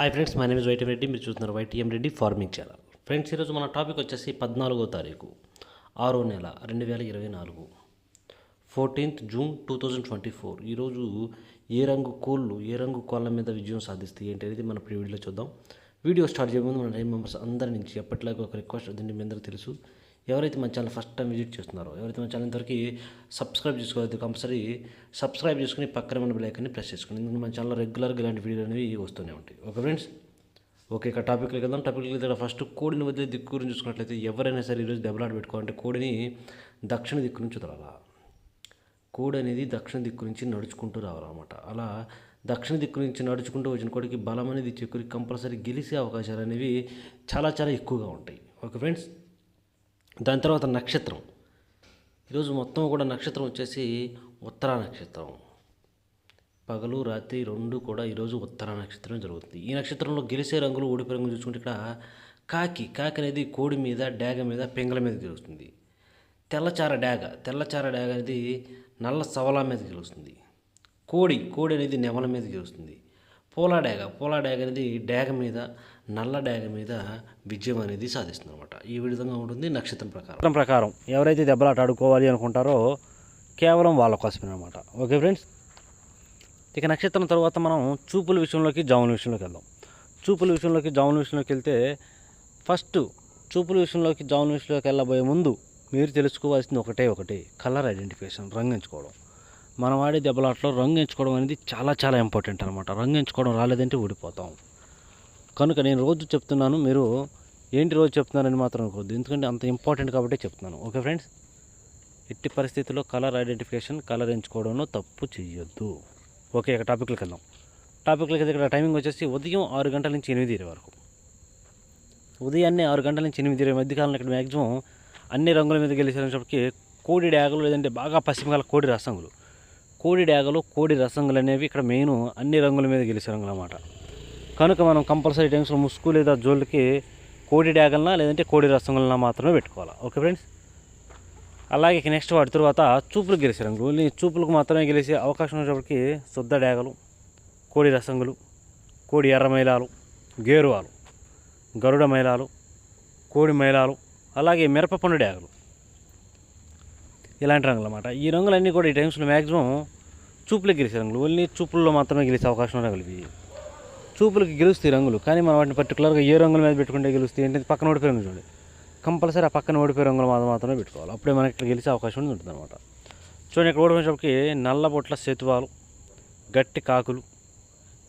Hi friends, my name is YTM Reddy. మీరు చూస్తున్నారు YTM Reddy farming channel. Friends, ఈరోజు మన టాపిక్ వచ్చేసి 14వ తారీఖు 6వ నెల 2024, 14th June 2024. ఈరోజు ఏ రంగు కోళ్ళ మీద విజయం సాధిస్తే ఏంటి అనేది మన వీడియోలో చూద్దాం. వీడియో స్టార్ట్ చేయబోదు మన టైం మెంబర్స్ అందరి నుంచి ఎప్పటిలాగా ఒక రిక్వెస్ట్ అదండి. మీ అందరికీ తెలుసు, ఎవరైతే మన ఛానల్ ఫస్ట్ టైం విజిట్ చేస్తున్నారో, ఎవరైతే మన ఛానల్ ఇంతవరకు సబ్స్క్రైబ్ చేసుకోవద్దు, కంపల్సరీ సబ్స్క్రైబ్ చేసుకుని పక్కన ఉన్న బెల్ ఐకాన్ని ప్రెస్ చేసుకోండి. ఎందుకంటే మన ఛానల్లో రెగ్యులర్గా ఇలాంటి వీడియోలు అనేవి వస్తూనే ఉంటాయి. ఓకే ఫ్రెండ్స్, ఓకే ఇక టాపిక్లోకి వెళ్దాం. టాపిక్లోకి వెళ్తే ఫస్ట్ కోడిని వదిలే దిక్కు గురించి చూసుకున్నట్లయితే, ఎవరైనా సరే ఈరోజు దెబ్బలాట పెట్టుకోవాలంటే కోడిని దక్షిణ దిక్కు నుంచి వదలాలి. కోడి అనేది దక్షిణ దిక్కు నుంచి నడుచుకుంటూ రావాలన్నమాట. అలా దక్షిణ దిక్కు నుంచి నడుచుకుంటూ వచ్చిన కోడికి బలం అనేది చెక్కుని కంపల్సరీ గెలిచే అవకాశాలు అనేవి చాలా చాలా ఎక్కువగా ఉంటాయి. ఓకే ఫ్రెండ్స్, దాని తర్వాత నక్షత్రం. ఈరోజు మొత్తం కూడా నక్షత్రం వచ్చేసి ఉత్తరా నక్షత్రం. పగలు రాత్రి రెండు కూడా ఈరోజు ఉత్తరా నక్షత్రం జరుగుతుంది. ఈ నక్షత్రంలో గెలిచే రంగులు, ఓడిపోయే రంగులు చూసుకుంటే ఇక్కడ కాకి అనేది కోడి మీద, డేగ మీద, పింగళ మీద గెలుస్తుంది. తెల్లచార డేగ అనేది నల్ల సవలా మీద గెలుస్తుంది. కోడి అనేది నెమల మీద గెలుస్తుంది. పోలా డేగ అనేది డేగ మీద, నల్ల డేగ మీద విజయం అనేది సాధిస్తుంది అనమాట. ఈ విధంగా ఉంటుంది నక్షత్రం ప్రకారం. ఎవరైతే దెబ్బలాట ఆడుకోవాలి అనుకుంటారో కేవలం వాళ్ళ కోసమే అనమాట. ఓకే ఫ్రెండ్స్, ఇక నక్షత్రం తర్వాత మనం చూపుల విషయంలోకి, జాముల విషయంలోకి వెళ్దాం. చూపుల విషయంలోకి, జాముల విషయంలోకి వెళ్తే ఫస్ట్ చూపుల విషయంలోకి, జాముల విషయంలోకి వెళ్ళబోయే ముందు మీరు తెలుసుకోవాల్సింది ఒకటే కలర్ ఐడెంటిఫికేషన్, రంగు ఎంచుకోవడం. మనం వాడే దెబ్బలాటలో రంగు ఎంచుకోవడం అనేది చాలా చాలా ఇంపార్టెంట్ అనమాట. రంగు ఎంచుకోవడం రాలేదంటే ఊడిపోతాం. కనుక నేను రోజు చెప్తున్నాను, మీరు ఏంటి రోజు చెప్తున్నారని మాత్రం అనుకోవద్దు, ఎందుకంటే అంత ఇంపార్టెంట్ కాబట్టి చెప్తున్నాను. ఓకే ఫ్రెండ్స్, ఎట్టి పరిస్థితుల్లో కలర్ ఐడెంటిఫికేషన్, కలర్ ఎంచుకోవడంలో తప్పు చేయొద్దు. ఓకే, ఇక టాపిక్లోకి వెళ్దాం. ఇక్కడ టైమింగ్ వచ్చేసి ఉదయం 6 గంటల నుంచి 8:20 వరకు. ఉదయాన్నే 6 గంటల నుంచి 8:20 మధ్యకాలంలో ఇక్కడ మ్యాక్సిమం అన్ని రంగుల మీద గెలిచేటప్పటికి కోడి డేగలు, లేదంటే బాగా పశ్చిమకాల కోడి రసంగులు. కోడి డేగలు, కోడి రసంగులు అనేవి ఇక్కడ మెయిన్ అన్ని రంగుల మీద గెలిచే రంగులు అన్నమాట. కనుక మనం కంపల్సరీ టైమ్స్లో ముసుగు లేదా జోళ్ళకి కోడి డేగలనా లేదంటే కోడి రసంగులనా మాత్రమే పెట్టుకోవాలి. ఓకే ఫ్రెండ్స్, అలాగే నెక్స్ట్ వాటి తర్వాత చూపులకు గెలిచే రంగులు. ఓన్లీ చూపులకు మాత్రమే గెలిచే అవకాశం ఉన్నప్పటికీ శుద్ధ డేగలు, కోడి రసంగులు, కోడి ఎర్ర మైలాలు, గేరువాలు, గరుడ మైలాలు, కోడి మైలాలు, అలాగే మిరపపండు డేగలు, ఇలాంటి రంగులు అన్నమాట. ఈ రంగులన్నీ కూడా ఈ టైమ్స్లో మ్యాక్సిమం చూపులకు గెలిచే రంగులు. ఓన్లీ చూపుల్లో మాత్రమే గెలిచే అవకాశం ఉన్న రంగులు ఇవి. చూపులకి గెలుస్తాయి రంగులు, కానీ మనం వాటిని పర్టికులర్గా ఏ రంగుల మీద పెట్టుకుంటే గెలుస్తాయి ఏంటంటే పక్కన ఓడిపోయే రంగులు చూడండి. కంపల్సరీ ఆ పక్కన ఓడిపోయే రంగులు మాత్రమే పెట్టుకోవాలి. అప్పుడే మనకి ఇక్కడ గెలిచే అవకాశం ఉంటుంది అనమాట. చూడండి, ఇక్కడ ఓడిపోయేటప్పటికి నల్ల బొట్ల సేతువాలు, గట్టి కాకులు,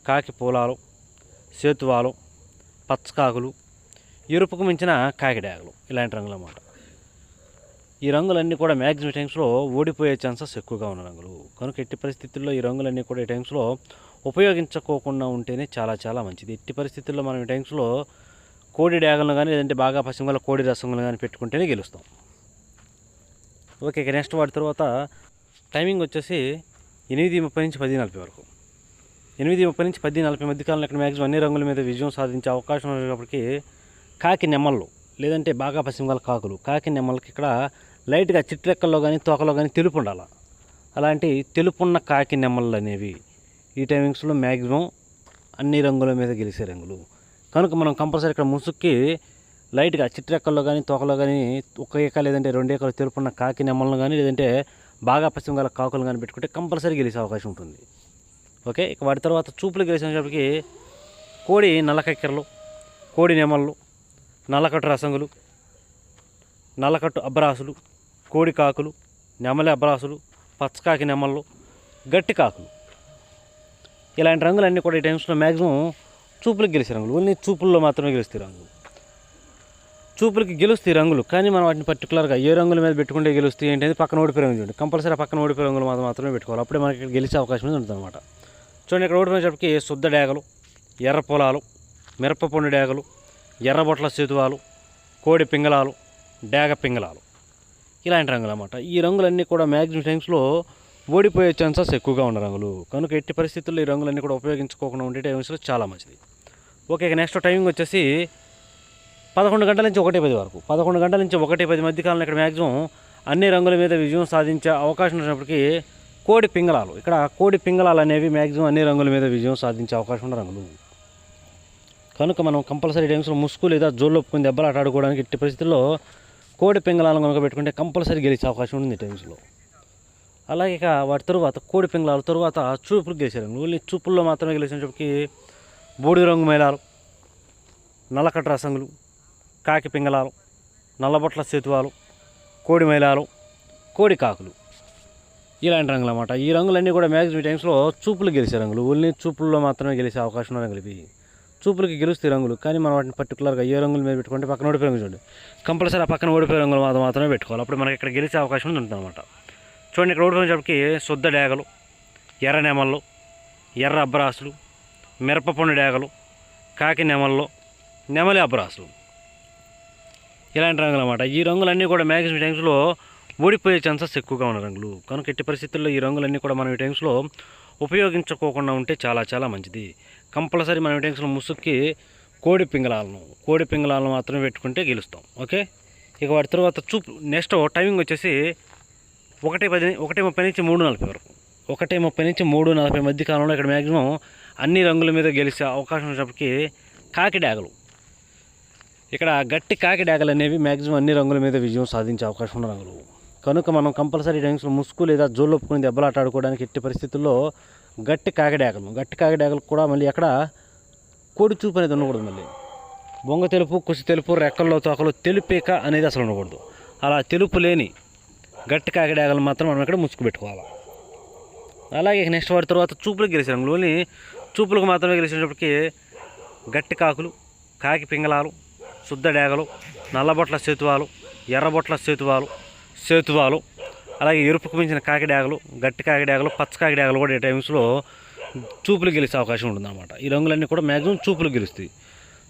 కాకి పూలాలు, సేతువాలు, పచ్చకాకులు, ఎరుపుకు మించిన కాకి డేగలు, ఇలాంటి రంగులు అన్నమాట. ఈ రంగులన్నీ కూడా మ్యాక్సిమం టైమ్స్లో ఓడిపోయే ఛాన్సెస్ ఎక్కువగా ఉన్న రంగులు. కనుక ఎట్టి పరిస్థితుల్లో ఈ రంగులన్నీ కూడా ఈ టైమ్స్లో ఉపయోగించుకోకుండా ఉంటేనే చాలా చాలా మంచిది. ఎట్టి పరిస్థితుల్లో మనం ఈ టైమ్స్లో కోడి డేగలను కానీ లేదంటే బాగా పశ్చిమల కోడి రసంగులు కానీ పెట్టుకుంటేనే గెలుస్తాం. ఓకే, ఇక నెక్స్ట్ వాటి తర్వాత టైమింగ్ వచ్చేసి 8:30 నుంచి 10:40 వరకు. 8:30 నుంచి 10:40 మధ్యకాలంలో ఇక్కడ మ్యాక్సిమం అన్ని రంగుల మీద విజయం సాధించే అవకాశం ఉన్నప్పటికీ కాకి నెమ్మళ్ళు లేదంటే బాగా పశ్చిమల కాకులు, కాకి నెమ్మలకి ఇక్కడ లైట్గా చిట్రెక్కల్లో కానీ తోకలో కానీ తెలుపు ఉండాలి. అలాంటి తెలుపున్న కాకి నెమ్మళ్ళు అనేవి ఈ టైమింగ్స్లో మ్యాక్సిమం అన్ని రంగుల మీద గెలిచే రంగులు. కనుక మనం కంపల్సరీ ఇక్కడ ముసుక్కి లైట్గా చిట్రెక్కల్లో కానీ తోకలో కానీ ఒక ఏక లేదంటే 2 ఏకలు తెలుపున్న కాకి నెమ్మలను కానీ లేదంటే బాగా పశ్చిమకాల కాకులు కానీ పెట్టుకుంటే కంపల్సరీ గెలిచే అవకాశం ఉంటుంది. ఓకే, ఇక వాటి తర్వాత చూపులు గెలిచేటప్పటికి కోడి నల్లకక్కెరలు, కోడి నెమళ్ళు, నల్లకట్టు రసంగులు, నల్లకట్టు అబ్రాసులు, కోడి కాకులు, నెమలి అబ్రాసులు, పచ్చకాకి నెమళ్ళు, గట్టి కాకులు, ఇలాంటి రంగులన్నీ కూడా ఈ టైమ్స్లో మ్యాక్సిమం చూపులకు గెలిచే రంగులు. ఓన్లీ చూపుల్లో మాత్రమే గెలుస్తాయి రంగులు. చూపులకి గెలుస్తాయి రంగులు, కానీ మనం వాటిని పర్టికులర్గా ఏ రంగుల మీద పెట్టుకుంటే గెలుస్తాయి ఏంటంటే పక్కన ఓడిపోయే రంగులు చూడండి. కంపల్సరీ పక్కన ఓడిపోయే రంగులు మాత్రమే పెట్టుకోవాలి. అప్పుడే మనకి ఇక్కడ గెలిచే అవకాశం ఉంటుంది అనమాట. చూడండి, ఇక్కడ ఓడిపోయేటప్పటికి శుద్ధ డేగలు, ఎర్ర పొలాలు, మిరపపండు డేగలు, ఎర్రబొట్ల సేతువాలు, కోడి పింగళాలు, డేగ పింగళాలు, ఇలాంటి రంగులు అన్నమాట. ఈ రంగులన్నీ కూడా మ్యాక్సిమం టైమ్స్లో ఓడిపోయే ఛాన్సెస్ ఎక్కువగా ఉన్న రంగులు. కనుక ఎట్టి పరిస్థితుల్లో ఈ రంగులన్నీ కూడా ఉపయోగించుకోకుండా ఉండే టైమ్స్లో చాలా మంచిది. ఓకే, నెక్స్ట్ టైమింగ్ వచ్చేసి 11 గంటల నుంచి 1:10 వరకు. 11 గంటల నుంచి 1:10 మధ్యకాలంలో ఇక్కడ మ్యాక్సిమం అన్ని రంగుల మీద విజయం సాధించే అవకాశం ఉన్నప్పటికీ కోడి పింగళాలు, ఇక్కడ కోడి పింగళాలు అనేవి మ్యాక్సిమం అన్ని రంగుల మీద విజయం సాధించే అవకాశం ఉన్న రంగులు. కనుక మనం కంపల్సరీ టైమ్స్లో ముసుగు లేదా జోళ్ళు ఒప్పుకుని దెబ్బలాట ఆడుకోవడానికి ఎట్టి పరిస్థితుల్లో కోడి పింగళాలను కనుక పెట్టుకుంటే కంపల్సరీ గెలిచే అవకాశం ఉంది టైమ్స్లో. అలాగే ఇక వాటి తరువాత కోడి పింగళాల తరువాత చూపులు గెలిచారు. ఓన్లీ చూపుల్లో మాత్రమే గెలిచినప్పటికీ బూడిద రంగు మేళాలు, నల్లకట్ట రసంగులు, కాకి పింగళాలు, నల్లబొట్ల సేతువాలు, కోడి మేళాలు, కోడి కాకులు ఇలాంటి రంగులు అన్నమాట. ఈ రంగులన్నీ కూడా మ్యాక్సిమం టైమ్స్లో చూపులు గెలిచే రంగులు. ఓన్లీ చూపుల్లో మాత్రమే గెలిచే అవకాశం ఉన్న కలిపి చూపులకి గెలుస్తాయి రంగులు. కానీ మనం వాటిని పర్టికులర్గా ఏ రంగుల మీద పెట్టుకుంటే పక్కన ఓడిపోయే రంగు చూడండి, కంపల్సరీ ఆ పక్కన ఓడిపోయే రంగులు మాత్రమే పెట్టుకోవాలి. అప్పుడు మనకి ఇక్కడ గెలిచే అవకాశం ఉంటుంది అనమాట. చూడండి, ఇక్కడ ఓడిపోయినప్పటికీ శుద్ధ డేగలు, ఎర్ర నెమళ్ళు, ఎర్ర అబ్బరాసులు, మిరపపండు డేగలు, కాకి నెమళ్ళు, నెమలి అబ్బరాసులు ఇలాంటి రంగులు అన్నమాట. ఈ రంగులన్నీ కూడా మ్యాక్సిమం టైమ్స్లో ఓడిపోయే ఛాన్సెస్ ఎక్కువగా ఉన్న రంగులు. కనుక ఎట్టి పరిస్థితుల్లో ఈ రంగులన్నీ కూడా మనం ఈ టైమ్స్లో ఉపయోగించుకోకుండా ఉంటే చాలా చాలా మంచిది. కంపల్సరీ మనం ఈ టైమ్స్లో ముసుగుకి కోడి పింగళాలను మాత్రమే పెట్టుకుంటే గెలుస్తాం. ఓకే, ఇక వాటి తర్వాత చూపు నెక్స్ట్ టైమింగ్ వచ్చేసి 1:30 నుంచి 3:40 వరకు. 1:30 నుంచి 3:40 మధ్య కాలంలో ఇక్కడ మ్యాక్సిమం అన్ని రంగుల మీద గెలిచే అవకాశం ఉన్నప్పటికీ కాకి డాగలు, ఇక్కడ గట్టి కాకి డాగలు అనేవి మ్యాక్సిమం అన్ని రంగుల మీద విజయం సాధించే అవకాశం ఉన్న రంగులు. కనుక మనం కంపల్సరీ టైమ్స్లో ముసుగు లేదా జోళ్ళు ఒప్పుకుని దెబ్బలాట ఆడుకోవడానికి ఎట్టి పరిస్థితుల్లో గట్టి కాకి డాగలు కూడా మళ్ళీ అక్కడ కోడి చూపు అనేది ఉండకూడదు. మళ్ళీ బొంగ తెలుపు, కుసి తెలుపు, రెక్కల్లో తోకలు తెలుపేక అనేది అసలు ఉండకూడదు. అలా తెలుపు లేని గట్టి కాకి డాగలు మాత్రం మనం ఇక్కడ ముసుగు పెట్టుకోవాలి. అలాగే నెక్స్ట్ వాటి తర్వాత చూపులకు గెలిచే రంగులు. ఓన్లీ చూపులకు మాత్రమే గెలిచినప్పటికీ గట్టి కాకులు, కాకి పింగళాలు, శుద్ధ డేగలు, నల్లబొట్ల సేతువాలు, ఎర్రబొట్ల సేతువాలు, అలాగే ఎరుపుకు మించిన కాకి డాగలు, గట్టి కాకి డాగలు, పచ్చ కాకి డాగలు కూడా ఈ టైమ్స్లో చూపులు గెలిచే అవకాశం ఉంటుందన్నమాట. ఈ రంగులన్నీ కూడా మ్యాక్సిమం చూపులు గెలుస్తాయి.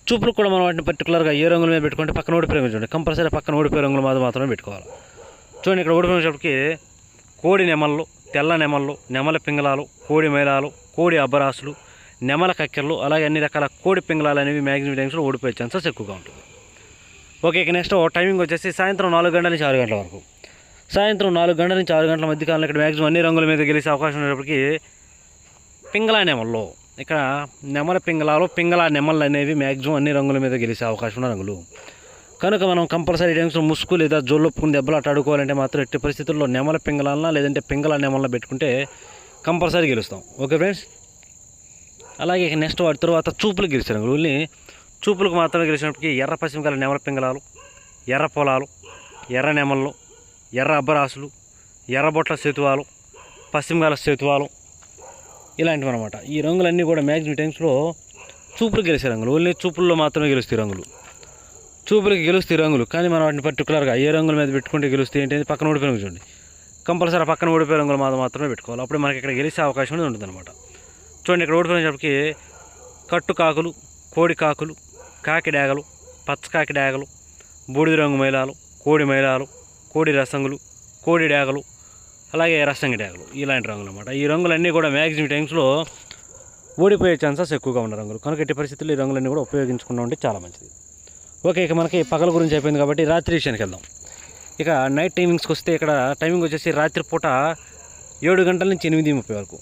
చూపులకు కూడా మనం వాటిని పర్టికులర్గా ఏ రంగుల మీద పెట్టుకుంటే పక్కన ఓడిపోయే రంగులు చూడండి, కంపల్సరీ పక్కన ఓడిపోయే రంగులు మాత్రమే పెట్టుకోవాలి. చూడండి, ఇక్కడ ఓడిపోయినప్పటికీ కోడి నెమళ్ళు, తెల్ల నెమళ్ళు, నెమల పింగళాలు, కోడి మేళాలు, కోడి అబ్బరాసులు, నెమల కక్కెరలు, అలాగే అన్ని రకాల కోడి పింగళాలు అనేవి మ్యాక్సిమం టైమ్స్లో ఓడిపోయే ఛాన్సెస్ ఎక్కువగా ఉంటుంది. ఓకే, ఇక నెక్స్ట్ టైమింగ్ వచ్చేసి సాయంత్రం 4 గంటల నుంచి 6 గంటల వరకు. సాయంత్రం 4 గంటల నుంచి 6 గంటల మధ్య కాలంలో ఇక్కడ మ్యాక్సిమం అన్ని రంగుల మీద గెలిచే అవకాశం ఉన్నప్పటికీ పింగళా నెమల్లో, ఇక్కడ నెమల పింగళా నెమళ్ళు అనేవి మ్యాక్సిమం అన్ని రంగుల మీద గెలిచే అవకాశం ఉన్న రంగులు. కనుక మనం కంపల్సరీ టైమ్స్లో ముసుగు లేదా జోళ్ళు ఒప్పుకుని దెబ్బలాట ఆడుకోవాలంటే మాత్రం ఎట్టి పరిస్థితుల్లో నెమల పింగళాలన లేదంటే పింగళా నెమళ్ళ పెట్టుకుంటే కంపల్సరీ గెలుస్తాం. ఓకే ఫ్రెండ్స్, అలాగే నెక్స్ట్ వాటి తర్వాత చూపులు గెలిచే రంగులు. ఓన్లీ చూపులకు మాత్రమే గెలిచినప్పటికీ ఎర్ర పశ్చిమకాల నెమల పింగళాలు, ఎర్ర పొలాలు, ఎర్ర నెమళ్ళు, ఎర్ర అబ్బరాసులు, ఎర్రబొట్ల సేతువాలు, పశ్చిమకాల సేతువాలు ఇలాంటివి అనమాట. ఈ రంగులన్నీ కూడా మ్యాక్సిమం టైమ్స్లో చూపులు గెలిచే రంగులు. ఓన్లీ చూపుల్లో మాత్రమే గెలుస్తాయి రంగులు. చూపులకి గెలుస్తాయి రంగులు, కానీ మనం వాటిని పర్టికులర్గా ఏ రంగుల మీద పెట్టుకుంటే గెలుస్తాయి ఏంటి పక్కన ఓడిపోయే రంగు చూడండి, కంపల్సరీ పక్కన ఓడిపోయే రంగులు మాత్రమే పెట్టుకోవాలి. అప్పుడు మనకి ఇక్కడ గెలిచే అవకాశం అనేది ఉంటుంది అనమాట. చూడండి, ఇక్కడ ఓడిపోయినప్పటికీ కట్టు కాకులు, కోడి కాకులు, కాకి డాగలు, పచ్చ కాకి డాగలు, బూడిద రంగు మేళాలు, కోడి రసంగులు, కోడి డాగలు, అలాగే రసంగి డాగలు ఇలాంటి రంగులు అన్నమాట. ఈ రంగులన్నీ కూడా మ్యాక్సిమం టైమ్స్లో ఓడిపోయే ఛాన్సెస్ ఎక్కువగా ఉన్న రంగులు. కనుక ఎట్టి పరిస్థితుల్లో ఈ రంగులన్నీ కూడా ఉపయోగించుకున్నా ఉంటే చాలా మంచిది. ఓకే, ఇక మనకి పగల గురించి అయిపోయింది కాబట్టి రాత్రి విషయానికి వెళ్దాం. ఇక నైట్ టైమింగ్స్కి వస్తే ఇక్కడ టైమింగ్ వచ్చేసి రాత్రిపూట 7 గంటల నుంచి 8:30 వరకు.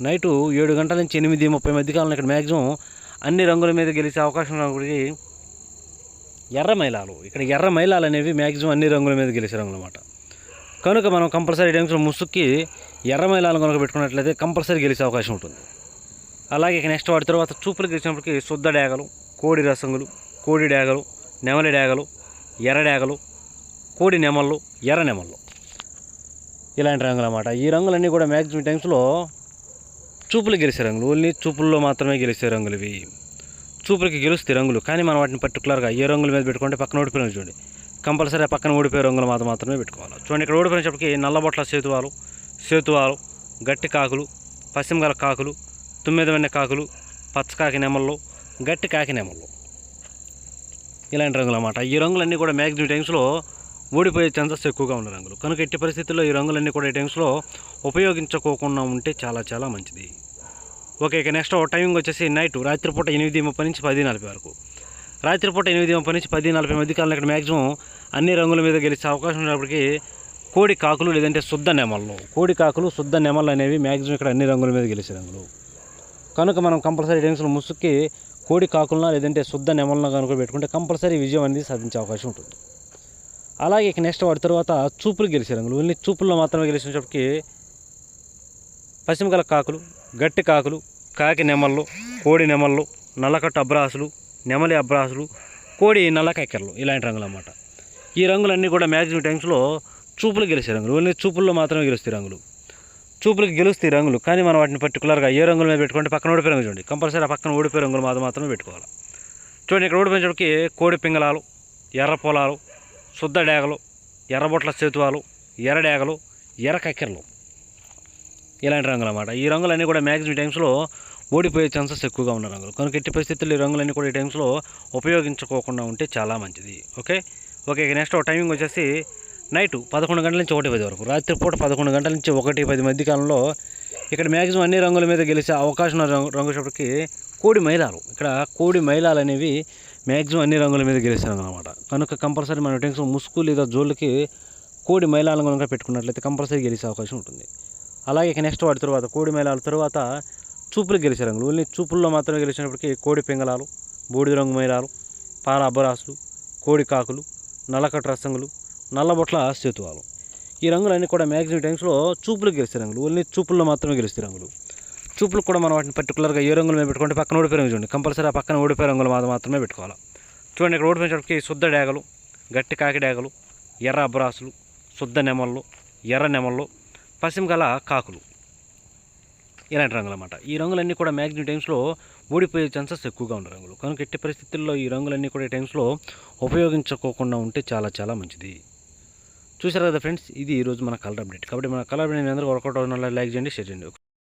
నైటు 7 గంటల నుంచి 8:30 మధ్యకాలంలో ఇక్కడ మ్యాక్సిమం అన్ని రంగుల మీద గెలిచే అవకాశం ఉన్నప్పటికీ ఎర్ర మైలాలు అనేవి మ్యాక్సిమం అన్ని రంగుల మీద గెలిచే రంగులు అన్నమాట. కనుక మనం కంపల్సరీ టైమ్స్లో ముసుగుకి ఎర్ర మైలాలను కనుక పెట్టుకున్నట్లయితే కంపల్సరీ గెలిచే అవకాశం ఉంటుంది. అలాగే నెక్స్ట్ వాటి తర్వాత చూపులు గెలిచినప్పటికీ శుద్ధ డాగలు, కోడి రసంగులు, కోడి డాగలు, నెమలి డాగలు, ఎర్ర డాగలు, కోడి నెమళ్ళు, ఎర్ర నెమళ్ళు ఇలాంటి రంగులు అన్నమాట. ఈ రంగులన్నీ కూడా మ్యాక్సిమం టైమ్స్లో చూపులు గెలిచే రంగులు. ఓన్లీ చూపుల్లో మాత్రమే గెలిచే రంగులు ఇవి. చూపులకి గెలుస్తాయి రంగులు, కానీ మనం వాటిని పర్టికులర్గా ఏ రంగుల మీద పెట్టుకుంటే పక్కన ఓడిపోయిన చూడండి, కంపల్సరీ పక్కన ఓడిపోయే రంగులు మాత్రమే పెట్టుకోవాలి. చూడండి, ఇక్కడ ఓడిపోయినప్పటికీ నల్లబొట్ల సేతువాలు, గట్టి కాకులు, పశ్చిమగల కాకులు, తుమ్మెదవెన్నె కాకులు, పచ్చకాకి నెమళ్ళు, గట్టి కాకి నెమళ్ళు ఇలాంటి రంగులు అన్నమాట. ఈ రంగులన్నీ కూడా మ్యాక్సిమం టైమ్స్లో ఓడిపోయే ఛాన్సెస్ ఎక్కువగా ఉన్న రంగులు. కనుక ఎట్టి పరిస్థితుల్లో ఈ రంగులన్నీ కూడా ఈ టైమ్స్లో ఉపయోగించుకోకుండా ఉంటే చాలా చాలా మంచిది. ఓకే, ఇక నెక్స్ట్ టైమింగ్ వచ్చేసి నైట్ రాత్రిపూట 8:30 నుంచి 10:40 వరకు. రాత్రిపూట 8:30 నుంచి 10:40 మధ్య కాలంలో ఇక్కడ మ్యాక్సిమం అన్ని రంగుల మీద గెలిచే అవకాశం ఉన్నప్పటికీ కోడి కాకులు లేదంటే శుద్ధ నెమళ్ళు అనేవి మ్యాక్సిమం ఇక్కడ అన్ని రంగుల మీద గెలిచే రంగులు. కనుక మనం కంపల్సరీ టైమ్స్లో ముసుగుకి కోడి కాకులన లేదంటే శుద్ధ నెమలన కనుక పెట్టుకుంటే కంపల్సరీ విజయం అనేది సాధించే అవకాశం ఉంటుంది. అలాగే ఇక నెక్స్ట్ వాటి తర్వాత చూపులు గెలిచే రంగులు. ఓన్లీ చూపుల్లో మాత్రమే గెలిచినప్పటికీ పశ్చిమగల కాకులు, గట్టి కాకులు, కాకి నెమళ్ళు, కోడి నెమళ్ళు, నల్లకట్టు అబ్రాసులు, నెమలి అబ్రాసులు, కోడి నల్ల కక్కెరలు ఇలాంటి రంగులు అన్నమాట. ఈ రంగులన్నీ కూడా మ్యాక్సిమం టైమ్స్లో చూపులు గెలిచే రంగులు. ఓన్లీ చూపుల్లో మాత్రమే గెలుస్తాయి రంగులు. చూపులకు గెలుస్తాయి రంగులు, కానీ మనం వాటిని పర్టికులర్గా ఏ రంగుల మీద పెట్టుకుంటే పక్కన ఓడిపోయే రంగులు చూడండి. కంపల్సరీ ఆ పక్కన ఓడిపోయే రంగులు మాత్రమే పెట్టుకోవాలి. చూడండి, ఇక్కడ ఓడిపోయినప్పటికి కోడి పింగళాలు, ఎర్ర పొలాలు, శుద్ధ డేగలు, ఎర్రబొట్ల సేతువాలు, ఎర్ర డేగలు, ఎర్ర కక్కెరలు ఇలాంటి రంగులు అన్నమాట. ఈ రంగులన్నీ కూడా మ్యాక్సిమం టైమ్స్లో ఓడిపోయే ఛాన్సెస్ ఎక్కువగా ఉన్న రంగులు. కనుక ఎట్టి పరిస్థితుల్లో ఈ రంగులన్నీ కూడా ఈ టైమ్స్లో ఉపయోగించుకోకుండా ఉంటే చాలా మంచిది. ఓకే, నెక్స్ట్ టైమింగ్ వచ్చేసి నైటు 11 గంటల నుంచి 1:10 వరకు, రాత్రిపూట 11 గంటల నుంచి 1:10 మధ్య కాలంలో ఇక్కడ మ్యాక్సిమం అన్ని రంగుల మీద గెలిచే అవకాశం ఉన్న రంగుసేపటికి కోడి మైలాలు. ఇక్కడ కోడి మైలాలు అనేవి మ్యాక్సిమం అన్ని రంగుల మీద గెలిచారు అనమాట. కనుక కంపల్సరీ మన టెన్షన్ ముసుగు లేదా జోళ్ళకి కోడి మైలాలను కనుక పెట్టుకున్నట్లయితే కంపల్సరీ గెలిచే అవకాశం ఉంటుంది. అలాగే ఇక నెక్స్ట్ వాటి తర్వాత కోడి మైలాల తర్వాత చూపులు గెలిచే రంగులు. ఓన్లీ చూపుల్లో మాత్రమే గెలిచినప్పటికీ కోడి పింగళాలు, బూడిద రంగు మైలాలు, పాల అబ్బరాసులు, కోడి కాకులు, నల్లకట్టు రసంగులు, నల్లబొట్ల సేతువాలు ఈ రంగులన్నీ కూడా మ్యాక్సిమం టైమ్స్లో చూపులు గెలిచే రంగులు. ఓన్లీ చూపుల్లో మాత్రమే గెలుస్తాయి రంగులు. చూపులకు కూడా మనం వాటిని పర్టికులర్గా ఏ రంగుల మీద పెట్టుకుంటే పక్కన ఓడిపోయే రంగు చూడండి. కంపల్సరీ ఆ పక్కన ఓడిపోయే రంగులు మాత్రమే పెట్టుకోవాలి. చూడండి, ఇక్కడ ఓడిపోయినప్పటికీ శుద్ధ డేగలు, గట్టి కాకి డేగలు, ఎర్ర అబ్రాసులు, శుద్ధ నెమళ్ళు, ఎర్ర నెమళ్ళు, పశ్చిమగల కాకులు ఇలాంటి రంగులు అన్నమాట. ఈ రంగులన్నీ కూడా మ్యాక్సిమం టైమ్స్లో ఓడిపోయే ఛాన్సెస్ ఎక్కువగా ఉన్న రంగులు. కనుక ఎట్టి పరిస్థితుల్లో ఈ రంగులన్నీ కూడా ఈ టైమ్స్లో ఉపయోగించుకోకుండా ఉంటే చాలా చాలా మంచిది. చూసారు కదా ఫ్రెండ్స్, ఇది ఈరోజు మన కలర్ అప్డేట్. కాబట్టి మన కలర్ అప్డేట్ మీ అందరూ వర్కౌట్ అవుతున్న లైక్ చేయండి, షేర్ చేయండి.